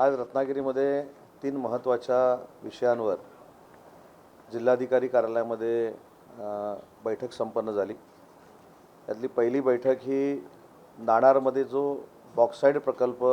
आज रत्नागिरीमध्ये 3 महत्त्वाच्या विषयांवर जिल्हाधिकारी कार्यालयामध्ये बैठक संपन्न झाली। त्यातली पहिली बैठक ही नाणारमध्ये जो बॉक्साईड प्रकल्प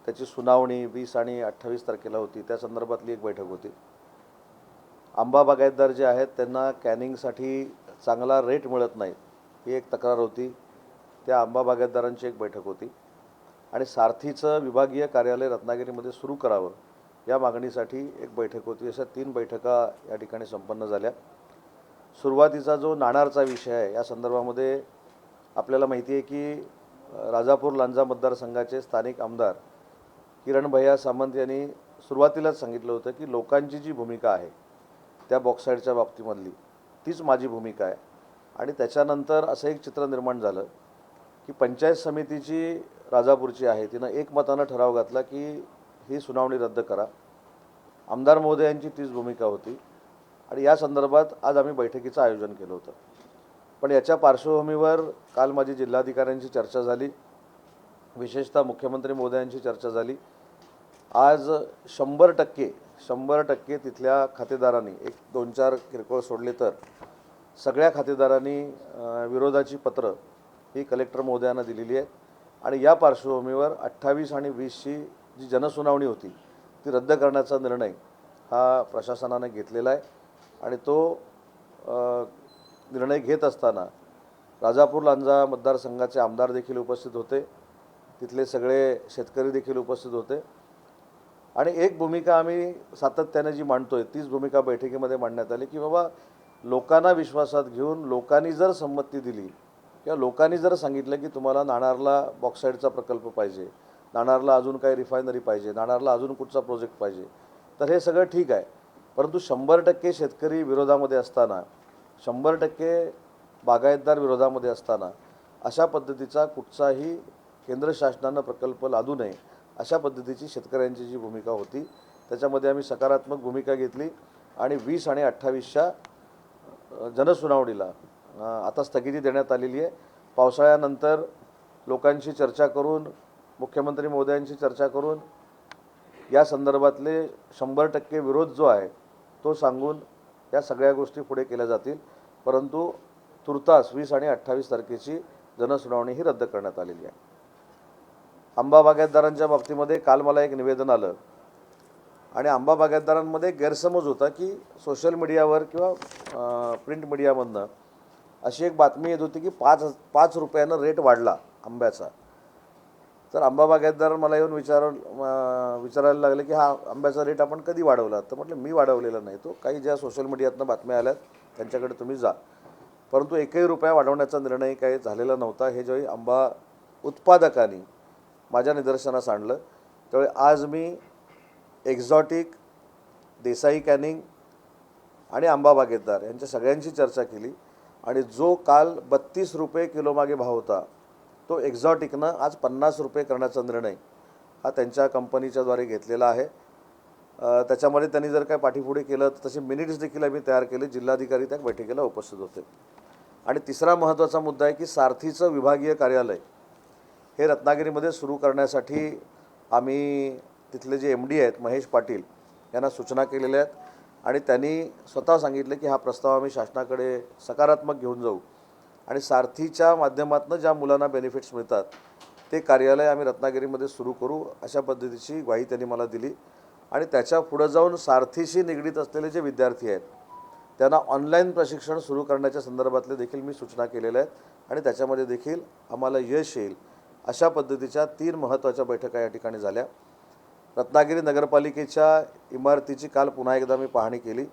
त्याची सुनावणी 20 आणि 28 तारखेला होती, त्या संदर्भातली एक बैठक होती। आंबा बागायतदार जे आहेत त्यांना कॅनिंगसाठी चांगला रेट मिळत नाही, ही एक तक्रार होती। त्या आंबा बागायतदारांची एक बैठक होती आणि सारथीचं विभागीय कार्यालय रत्नागिरीमध्ये सुरू करावं या मागणीसाठी एक बैठक होती। अशा 3 बैठका या ठिकाणी संपन्न झाल्या। सुरुवातीचा जो नाणारचा विषय आहे या संदर्भामध्ये आपल्याला माहिती आहे की राजापूर लांजा मतदारसंघाचे स्थानिक आमदार किरण भैया सामंत यांनी सुरुवातीलाच सांगितलं होतं की लोकांची जी भूमिका आहे त्या बॉक्साईडच्या बाबतीमधली तीच माझी भूमिका आहे। आणि त्याच्यानंतर असं एक चित्र निर्माण झालं की पंचायत समितीची राजापूरची आहे तिनं एकमतानं ठराव घातला की ही सुनावणी रद्द करा। आमदार महोदयांची तीच भूमिका होती आणि या संदर्भात आज आम्ही बैठकीचं आयोजन केलं होतं। पण याच्या पार्श्वभूमीवर काल माझी जिल्हाधिकाऱ्यांची चर्चा झाली, विशेषतः मुख्यमंत्री महोदयांची चर्चा झाली। आज 100% तिथल्या खातेदारांनी, एक 2-4 किरकोळ सोडले तर सगळ्या खातेदारांनी विरोधाची पत्र ही कलेक्टर महोदयांना दिलेली आहे। आणि या पार्श्वभूमीवर 28 आणि 20ची जी जनसुनावणी होती ती रद्द करण्याचा निर्णय हा प्रशासनाने घेतलेला आहे। आणि तो निर्णय घेत असताना राजापूर लांजा मतदारसंघाचे आमदार देखील उपस्थित होते, तिथले सगळे शेतकरी देखील उपस्थित होते। आणि एक भूमिका आम्ही सातत्याने जी मांडतोय तीच भूमिका बैठकीमध्ये मांडण्यात आली की बाबा लोकांना विश्वासात घेऊन लोकांनी जर संमती दिली किंवा लोकांनी जर सांगितलं की तुम्हाला नाणारला बॉक्साईडचा प्रकल्प पाहिजे, नाणारला अजून काही रिफायनरी पाहिजे, नाणारला अजून कुठचा प्रोजेक्ट पाहिजे, तर हे सगळं ठीक आहे। परंतु 100% शेतकरी विरोधामध्ये असताना, 100% बागायतदार विरोधामध्ये असताना अशा पद्धतीचा कुठचाही केंद्र शासनानं प्रकल्प लादू नये अशा पद्धतीची शेतकऱ्यांची जी भूमिका होती त्याच्यामध्ये आम्ही सकारात्मक भूमिका घेतली। आणि 20 आणि 28च्या जनसुनावणीला आता स्थगिती देण्यात आलेली आहे। पावसाळ्यानंतर लोकांशी चर्चा करून, मुख्यमंत्री महोदयांशी चर्चा करून या संदर्भातले 100% विरोध जो आहे तो सांगून या सगळ्या गोष्टी पुढे केल्या जातील। परंतु तुर्तास 20 आणि 28 तारखेची जनसुनावणी ही रद्द करण्यात आलेली आहे। आंबा बागायतदारांच्या बाबतीमध्ये काल मला एक निवेदन आलं आणि आंबा बागायतदारांमध्ये गैरसमज होता की सोशल मीडियावर किंवा प्रिंट मीडियामधनं अशी एक बातमी येत होती की 5 रुपयानं रेट वाढला आंब्याचा। तर आंबा बागायतदार मला येऊन विचारायला लागले की हा आंब्याचा रेट आपण कधी वाढवला? तर म्हटलं मी वाढवलेला नाही, तो काही ज्या सोशल मीडियातनं बातम्या आल्यात त्यांच्याकडे तुम्ही जा। परंतु 1ही रुपया वाढवण्याचा निर्णय काही झालेला नव्हता। हे ज्यावेळी आंबा उत्पादकांनी माझ्या निदर्शनास आणलं त्यावेळी आज मी एक्झॉटिक, देसाई कॅनिंग आणि आंबा बागायतदार यांच्या सगळ्यांची चर्चा केली आणि जो काल 32 रुपये किलो मागे भाव होता तो एक्झॉटिकनं आज 50 रुपये करण्याचा निर्णय हा त्यांच्या कंपनीच्याद्वारे घेतलेला आहे। त्याच्यामध्ये त्यांनी जर काय पाठीपुढे केलं तर तसे मिनिट्स देखील आम्ही तयार केले। जिल्हाधिकारी त्या बैठकीला उपस्थित होते। आणि तिसरा महत्त्वाचा मुद्दा आहे की सारथीचं विभागीय कार्यालय हे रत्नागिरीमध्ये सुरू करण्यासाठी आम्ही तिथले जे MD आहेत महेश पाटील यांना सूचना केलेल्या आहेत आणि त्यांनी स्वतः सांगितलं की हा प्रस्ताव आम्ही शासनाकडे सकारात्मक घेऊन जाऊ आणि सारथीच्या माध्यमातून ज्या मुलांना बेनिफिट्स मिळतात ते कार्यालय आम्ही रत्नागिरीमध्ये सुरू करू अशा पद्धतीची ग्वाही त्यांनी मला दिली। आणि त्याच्या पुढे जाऊन सारथीशी निगडीत असलेले जे विद्यार्थी आहेत त्यांना ऑनलाईन प्रशिक्षण सुरू करण्याच्या संदर्भातले देखील मी सूचना केलेल्या आहेत आणि त्याच्यामध्ये देखील आम्हाला यश येईल अशा पद्धतीच्या 3 महत्त्वाच्या बैठका या ठिकाणी झाल्या। रत्नागिरी नगरपालिकेच्या इमारतीची काल पुन्हा एकदा मी पाहणी केली।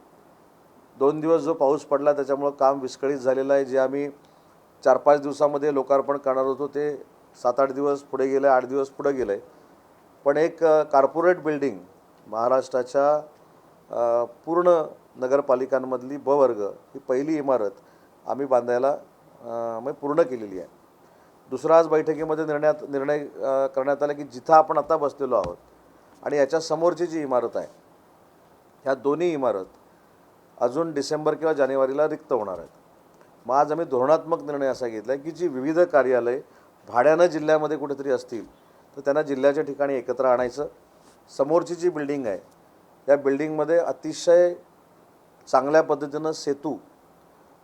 2 दिवस जो पाऊस पडला त्याच्यामुळं काम विस्कळीत झालेलं आहे। जे आम्ही 4-5 दिवसामध्ये लोकार्पण करणार होतो ते 7-8 दिवस पुढे गेलं आहे, 8 दिवस पुढे गेलं आहे। पण एक कॉर्पोरेट बिल्डिंग महाराष्ट्राच्या पूर्ण नगरपालिकांमधली ब वर्ग ही पहिली इमारत आम्ही बांधायला पूर्ण केलेली आहे। दुसरा आज बैठकीमध्ये निर्णय करण्यात आला की जिथं आपण आता बसलेलो आहोत आणि याच्या समोरची जी इमारत आहे ह्या दोन्ही इमारत अजून डिसेंबर किंवा जानेवारीला रिक्त होणार आहेत। मग आज आम्ही धोरणात्मक निर्णय असा घेतला की जी विविध कार्यालय भाड्यानं जिल्ह्यामध्ये कुठेतरी असतील तर त्यांना जिल्ह्याच्या ठिकाणी एकत्र आणायचं. समोरची जी बिल्डिंग आहे त्या बिल्डिंगमध्ये अतिशय चांगल्या पद्धतीनं सेतू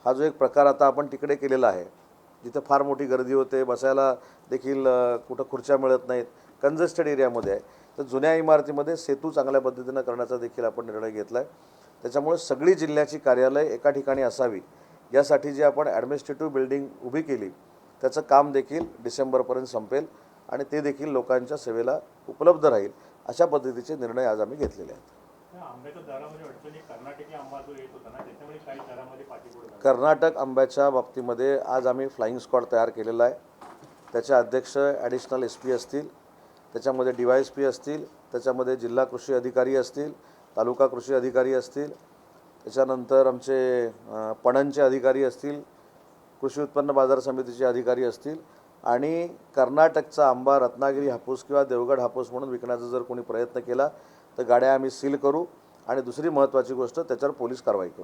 हा जो एक प्रकार आता आपण तिकडे केलेला आहे, जिथे फार मोठी गर्दी होते, बसायला देखील कुठं खुर्च्या मिळत नाहीत, कंजेस्टेड एरियामध्ये आहे, तर जुन्या इमारतीमध्ये सेतू चांगल्या पद्धतीनं करण्याचा देखील आपण निर्णय घेतला आहे. त्याच्यामुळे सगळी जिल्ह्याची कार्यालय एका ठिकाणी असावी यासाठी जी आपण ॲडमिनिस्ट्रेटिव्ह बिल्डिंग उभी केली त्याचं काम देखील डिसेंबरपर्यंत संपेल आणि ते देखील लोकांच्या सेवेला उपलब्ध राहील अशा पद्धतीचे निर्णय आज आम्ही घेतलेले आहेत. कर्नाटक आंब्याच्या बाबतीमध्ये आज आम्ही फ्लाइंग स्क्वॉड तयार केलेला आहे. त्याचे अध्यक्ष ॲडिशनल SP असतील, त्याच्यामध्ये DYSP असतील, त्याच्यामध्ये जिल्हा कृषी अधिकारी असतील, तालुका कृषी अधिकारी असतील, त्याच्यानंतर आमचे पणनचे अधिकारी असतील, कृषी उत्पन्न बाजार समितीचे अधिकारी असतील आणि कर्नाटकचा आंबा रत्नागिरी हापूस किंवा देवगड हापूस म्हणून विकण्याचा जर कोणी प्रयत्न केला तर गाड्या आम्ही सील करू आणि दुसरी महत्त्वाची गोष्ट त्याच्यावर पोलीस कारवाई करू.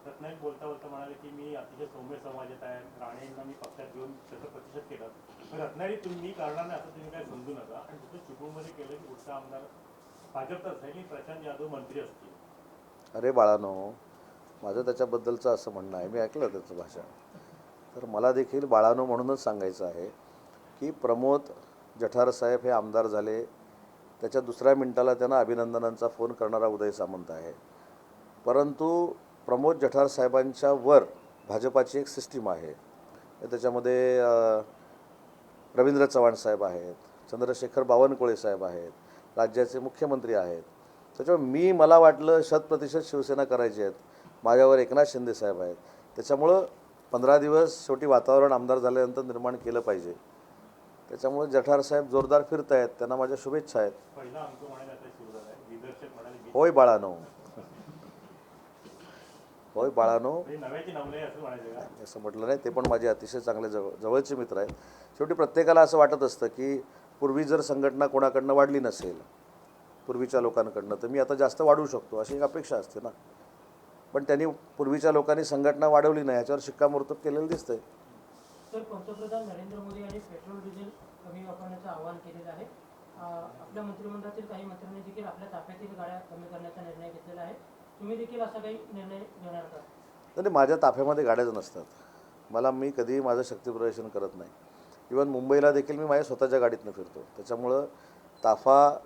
रत्नागिरी बोलता बोलता म्हणाले की मी अतिशय सौम्य समाजात आहे, राणेंना मी पक्षात घेऊन त्याचं प्रतिशत केलं. रत्नागिरी तुम्ही करणार नाही असं तुम्ही काय समजू नका. आणि दुसरं चिपळूणमध्ये केलं की पुढचा आमदार भाजपचाच आहे की प्रशांत यादव मंत्री असतील. अरे बाळानो, माझं त्याच्याबद्दलचं असं म्हणणं आहे, मी ऐकलं त्याचं भाषण, तर मला देखील बाळानो म्हणूनच सांगायचं आहे की प्रमोद जठार साहेब हे आमदार झाले, त्याच्या दुसऱ्या मिनिटाला त्यांना अभिनंदनांचा फोन करणारा उदय सामंत आहे. परंतु प्रमोद जठार साहेबांच्या वर भाजपाची एक सिस्टीम आहे. त्याच्यामध्ये रवींद्र चव्हाण साहेब आहेत, चंद्रशेखर बावनकुळे साहेब आहेत, राज्याचे मुख्यमंत्री आहेत. त्याच्यामुळे मला वाटलं 100% शिवसेना करायची आहेत, माझ्यावर एकनाथ शिंदे साहेब आहेत. त्याच्यामुळं 15 दिवस शेवटी वातावरण आमदार झाल्यानंतर निर्माण केलं पाहिजे. त्याच्यामुळे जठार साहेब जोरदार फिरत आहेत, त्यांना माझ्या शुभेच्छा आहेत. होय बाळानो, होय बाळानो, असं म्हटलं नाही, ते पण माझे अतिशय चांगले जवळचे मित्र आहेत. शेवटी प्रत्येकाला असं वाटत असतं की पूर्वी जर संघटना कोणाकडनं वाढली नसेल पूर्वीच्या लोकांकडनं तर मी आता जास्त वाढवू शकतो अशी एक अपेक्षा असते ना. पण त्यांनी पूर्वीच्या लोकांनी संघटना वाढवली नाही, याच्यावर शिक्कामोर्तब केलेलं दिसतंय. तर पंतप्रधान नरेंद्र मोदी यांनी पेट्रोल डिझेल कमी वापरण्याचं आवाहन केलेलं आहे. आपल्या मंत्रिमंडळातील काही मंत्र्यांनी देखील आपल्या ताफ्यातील गाड्या कमी करण्याचा निर्णय घेतलेला आहे. तुम्ही देखील असा काही निर्णय घेणार का? नाही, माझ्या ताफ्यामध्ये गाड्याच नसतात. मी कधीही माझं शक्तिप्रदर्शन करत नाही. इवन मुंबईला देखील मी माझ्या स्वतःच्या गाडीतनं फिरतो. त्याच्यामुळं ताफा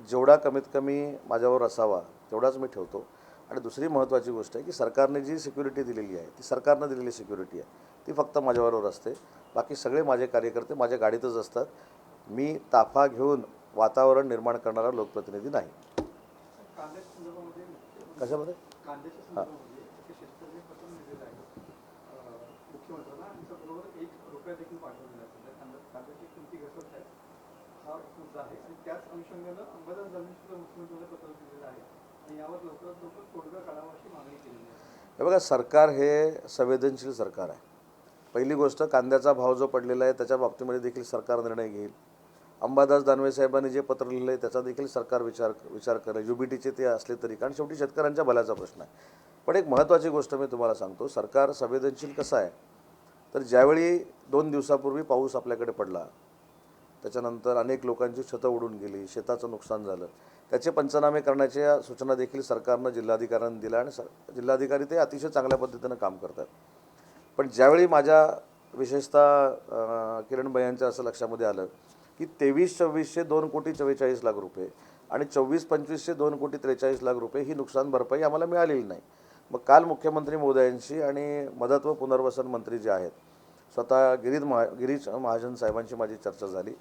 जेवढा कमीत कमी माझ्यावर असावा तेवढाच मी ठेवतो. आणि दुसरी महत्त्वाची गोष्ट आहे की सरकारने जी सिक्युरिटी दिलेली आहे ती सरकारनं दिलेली सिक्युरिटी आहे, ती फक्त माझ्याबरोबर असते. बाकी सगळे माझे कार्यकर्ते माझ्या गाडीतच असतात. मी ताफा घेऊन वातावरण निर्माण करणारा लोकप्रतिनिधी नाही. कशामध्ये? हां, हे बघा, सरकार हे संवेदनशील सरकार आहे. पहिली गोष्ट, कांद्याचा भाव जो पडलेला आहे त्याच्या बाबतीमध्ये देखील सरकार निर्णय घेईल. अंबादास दानवे साहेबांनी जे पत्र लिहिलं आहे त्याचा देखील सरकार विचार करेल. UBTचे ते असले तरी, कारण शेवटी शेतकऱ्यांच्या भल्याचा प्रश्न आहे. पण एक महत्त्वाची गोष्ट मी तुम्हाला सांगतो, सरकार संवेदनशील कसं आहे तर ज्यावेळी 2 दिवसापूर्वी पाऊस आपल्याकडे पडला, त्याच्यानंतर अनेक लोकांची छतं उडून गेली, शेताचं नुकसान झालं, त्याचे पंचनामे करण्याच्या सूचना देखील सरकारनं जिल्हाधिकाऱ्यांनी दिल्या आणि जिल्हाधिकारी ते अतिशय चांगल्या पद्धतीनं काम करतात. पण ज्यावेळी माझ्या विशेषतः किरणबाई यांच्या असं लक्षामध्ये आलं की 23-24चे 2,44,00,000 रुपये आणि 24-25चे 2,43,00,000 रुपये ही नुकसान भरपाई आम्हाला मिळालेली नाही. मग काल मुख्यमंत्री महोदयांशी आणि मदत व पुनर्वसन मंत्री जे आहेत स्वतः गिरीश महाजन साहेबांची माझी चर्चा झाली.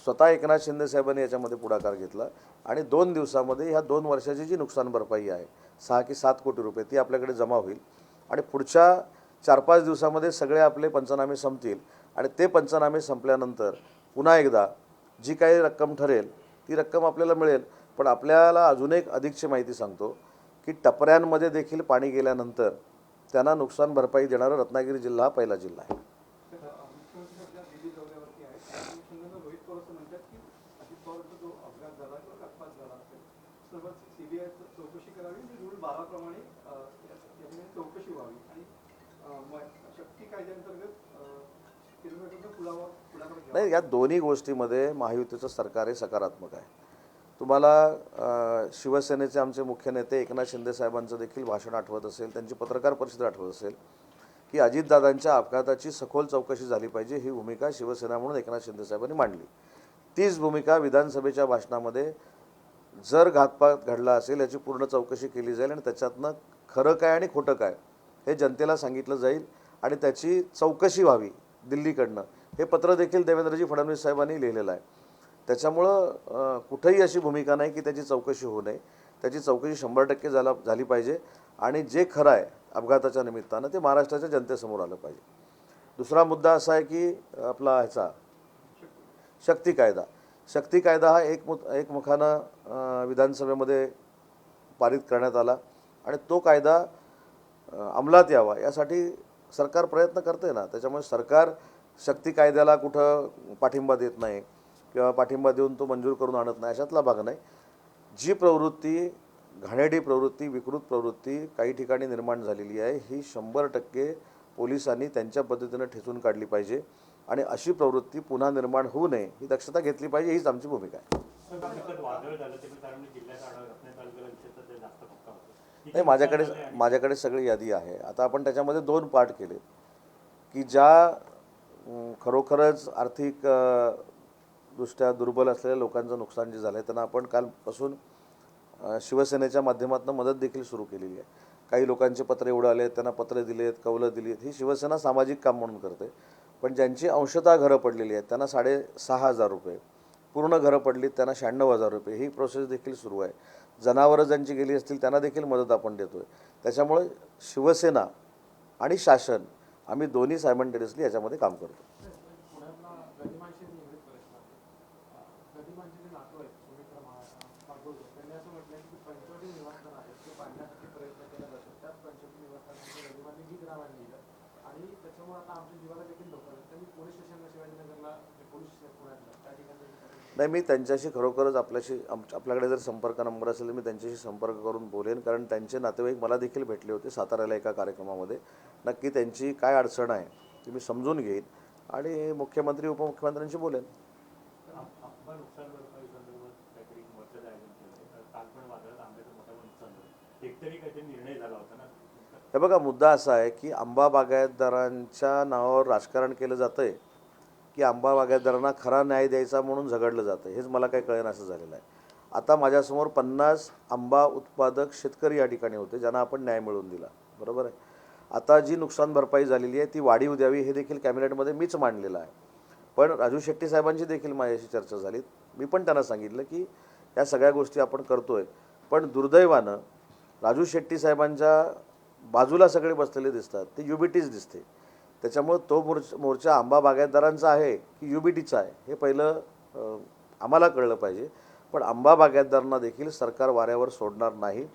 स्वतः एकनाथ शिंदे साहेबांनी याच्यामध्ये पुढाकार घेतला आणि 2 दिवसामध्ये ह्या 2 वर्षाची जी नुकसान भरपाई आहे 6 की 7 कोटी रुपये ती आपल्याकडे जमा होईल आणि पुढच्या 4-5 दिवसामध्ये सगळे आपले पंचनामे संपतील आणि ते पंचनामे संपल्यानंतर पुन्हा एकदा जी काही रक्कम ठरेल ती रक्कम आपल्याला मिळेल. पण आपल्याला अजून एक अधिकची माहिती सांगतो की टपऱ्यांमध्ये देखील पाणी गेल्यानंतर त्यांना नुकसान भरपाई देणारा रत्नागिरी जिल्हा हा पहिला जिल्हा आहे. चौकशी करावी, रूल 12 प्रमाणे चौकशी व्हावी. नाही, या दोन्ही गोष्टीमध्ये महायुतीचं सरकार हे सकारात्मक आहे. तुम्हाला शिवसेनेचे आमचे मुख्य नेते एकनाथ शिंदे साहेबांचं देखील भाषण आठवत असेल, त्यांची पत्रकार परिषद आठवत असेल की अजितदादांच्या अपघाताची सखोल चौकशी झाली पाहिजे, ही भूमिका शिवसेना म्हणून एकनाथ शिंदे साहेबांनी मांडली. तीच भूमिका विधानसभेच्या भाषणामध्ये जर घातपात घडला असेल याची पूर्ण चौकशी केली जाईल आणि त्याच्यातनं खरं काय आणि खोटं काय हे जनतेला सांगितलं जाईल आणि त्याची चौकशी व्हावी दिल्लीकडनं, हे पत्र देखील देवेंद्रजी फडणवीस साहेबांनी लिहिलेलं आहे. त्याच्यामुळं कुठंही अशी भूमिका नाही की त्याची चौकशी होऊ नये. त्याची चौकशी 100% झाली पाहिजे आणि जे खरं आहे अपघाताच्या निमित्तानं ते महाराष्ट्राच्या जनतेसमोर आलं पाहिजे. दुसरा मुद्दा असा आहे की आपला ह्याचा शक्ती कायदा हा एकमुखानं विधानसभेमध्ये पारित करण्यात आला आणि तो कायदा अंमलात यावा यासाठी सरकार प्रयत्न करते ना. त्याच्यामुळे सरकार शक्ती कायद्याला कुठं पाठिंबा देत नाही किंवा पाठिंबा देऊन तो मंजूर करून आणत नाही, अशातला भाग नाही. जी प्रवृत्ती घाणेरडी प्रवृत्ती, विकृत प्रवृत्ती काही ठिकाणी निर्माण झालेली आहे, ही 100% पोलिसांनी त्यांच्या पद्धतीनं ठेचून काढली पाहिजे आणि अशी प्रवृत्ती पुन्हा निर्माण होऊ नये ही दक्षता घेतली पाहिजे, हीच आमची भूमिका आहे. वादळ झालं ते कारण जिल्ह्यात रत्नागिरी तालुक्याला विशेषतः ते जास्त फटका होतो. नाही, माझ्याकडे सगळी यादी आहे. आता आपण त्याच्यामध्ये 2 पार्ट केले की ज्या खरोखरच आर्थिक दृष्ट्या दुर्बल असलेल्या लोकांचं नुकसान जे झालं आहे त्यांना आपण कालपासून शिवसेनेच्या माध्यमातून मदत देखील सुरू केलेली आहे. काही लोकांचे पत्रे उडाले, त्यांना पत्रे दिलेत, कौलं दिलीत, ही शिवसेना सामाजिक काम म्हणून करते. पण ज्यांची अंशतः घरं पडलेली आहेत त्यांना 6,500 रुपये, पूर्ण घरं पडलीत त्यांना 96,000 रुपये, ही प्रोसेस देखील सुरू आहे. जनावरं ज्यांची गेली असतील त्यांना देखील मदत आपण देतो आहे. त्याच्यामुळे शिवसेना आणि शासन आम्ही दोन्ही सायमल्टेनियसली याच्यामध्ये काम करतो. नाही, मी त्यांच्याशी खरोखरच आपल्याकडे जर संपर्क नंबर असेल तर मी त्यांच्याशी संपर्क करून बोलेन, कारण त्यांचे नातेवाईक मला देखील भेटले होते साताऱ्याला एका कार्यक्रमामध्ये. नक्की त्यांची काय अडचण आहे ती मी समजून घेईन आणि मुख्यमंत्री उपमुख्यमंत्र्यांशी बोलेन. नुकसान भरपाई संदर्भात काहीतरी मोर्चाचं आयोजन केलं, काल पण वादळात आंब्याचं मोठं नुकसान झालं, एकतरी काहीतरी निर्णय झाला होता ना. हे बघा, मुद्दा असा आहे की आंबा बागायतदारांच्या नावावर राजकारण केलं जातं आहे की आंबा बागायतदारांना खरा न्याय द्यायचा म्हणून झगडलं जातं, हेच मला काही कळेना असं झालेलं आहे. आता माझ्यासमोर 50 आंबा उत्पादक शेतकरी या ठिकाणी होते ज्यांना आपण न्याय मिळवून दिला, बरोबर आहे. आता जी नुकसान भरपाई झालेली आहे ती वाढीव द्यावी हे देखील कॅबिनेटमध्ये मीच मांडलेलं आहे. पण राजू शेट्टी साहेबांची देखील माझ्याशी चर्चा झाली. मी पण त्यांना सांगितलं की या सगळ्या गोष्टी आपण करतो आहे, पण दुर्दैवानं राजू शेट्टी साहेबांच्या बाजूला सगळे बसलेले दिसतात, ते UBTच दिसते. त्याच्यामुळं तो मोर्चा आंबा बागायतदारांचा आहे की UBTचा आहे हे पहिलं आम्हाला कळलं पाहिजे. पण आंबा बागायतदारांना देखील सरकार वाऱ्यावर सोडणार नाही.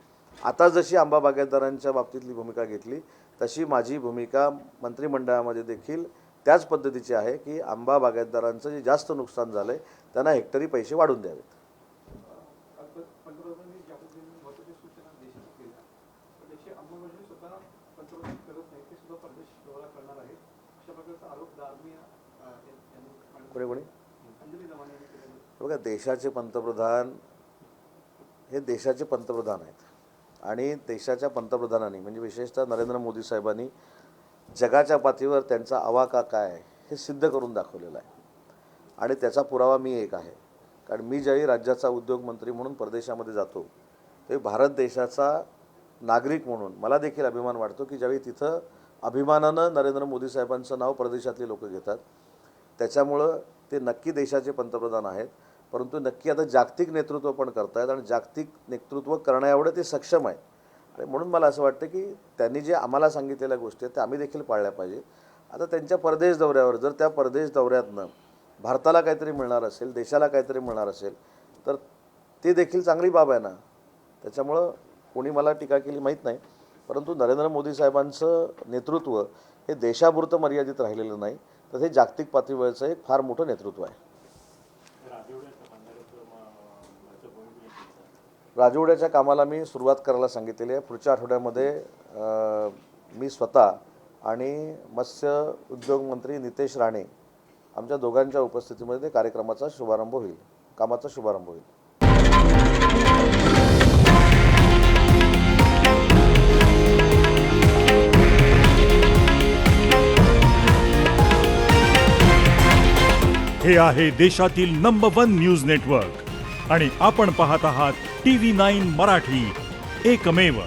आता जशी आंबा बागायतदारांच्या बाबतीतली भूमिका घेतली तशी माझी भूमिका मंत्रिमंडळामध्ये देखील त्याच पद्धतीची आहे की आंबा बागायतदारांचं जे जास्त नुकसान झालं आहे त्यांना हेक्टरी पैसे वाढवून द्यावेत. कोणी बघा, देशाचे पंतप्रधान हे देशाचे पंतप्रधान आहेत आणि देशाच्या पंतप्रधानांनी म्हणजे विशेषतः नरेंद्र मोदी साहेबांनी जगाच्या पातळीवर त्यांचा आवाका काय आहे हे सिद्ध करून दाखवलेलं आहे आणि त्याचा पुरावा मी एक आहे. कारण मी ज्यावेळी राज्याचा उद्योगमंत्री म्हणून परदेशामध्ये जातो ते भारत देशाचा नागरिक म्हणून मला देखील अभिमान वाटतो की ज्यावेळी तिथं अभिमानानं नरेंद्र मोदी साहेबांचं नाव परदेशातले लोक घेतात. त्याच्यामुळं ते नक्की देशाचे पंतप्रधान आहेत, परंतु नक्की आता जागतिक नेतृत्व पण करतायत आणि जागतिक नेतृत्व करण्याएवढं ते सक्षम आहेत. आणि म्हणून मला असं वाटतं की त्यांनी जे आम्हाला सांगितलेल्या गोष्टी आहेत त्या आम्ही देखील पाळल्या पाहिजे. आता त्यांच्या परदेश दौऱ्यावर जर त्या परदेश दौऱ्यातनं भारताला काहीतरी मिळणार असेल, देशाला काहीतरी मिळणार असेल तर ते देखील चांगली बाब आहे ना. त्याच्यामुळं कोणी मला टीका केली माहीत नाही, परंतु नरेंद्र मोदी साहेबांचं नेतृत्व हे देशापुरतं मर्यादित राहिलेलं नाही, तर हे जागतिक पातळीवरचं एक फार मोठं नेतृत्व आहे. राजवाड्याच्या कामाला मी सुरुवात करायला सांगितलेली आहे. पुढच्या आठवड्यामध्ये मी स्वतः आणि मत्स्य उद्योग मंत्री नितेश राणे आमच्या दोघांच्या उपस्थितीमध्ये कार्यक्रमाचा शुभारंभ होईल, कामाचा शुभारंभ होईल. हे आहे देशातील नंबर 1 न्यूज नेटवर्क आणि आपण पाहत आहात TV9 मराठी, एकमेव.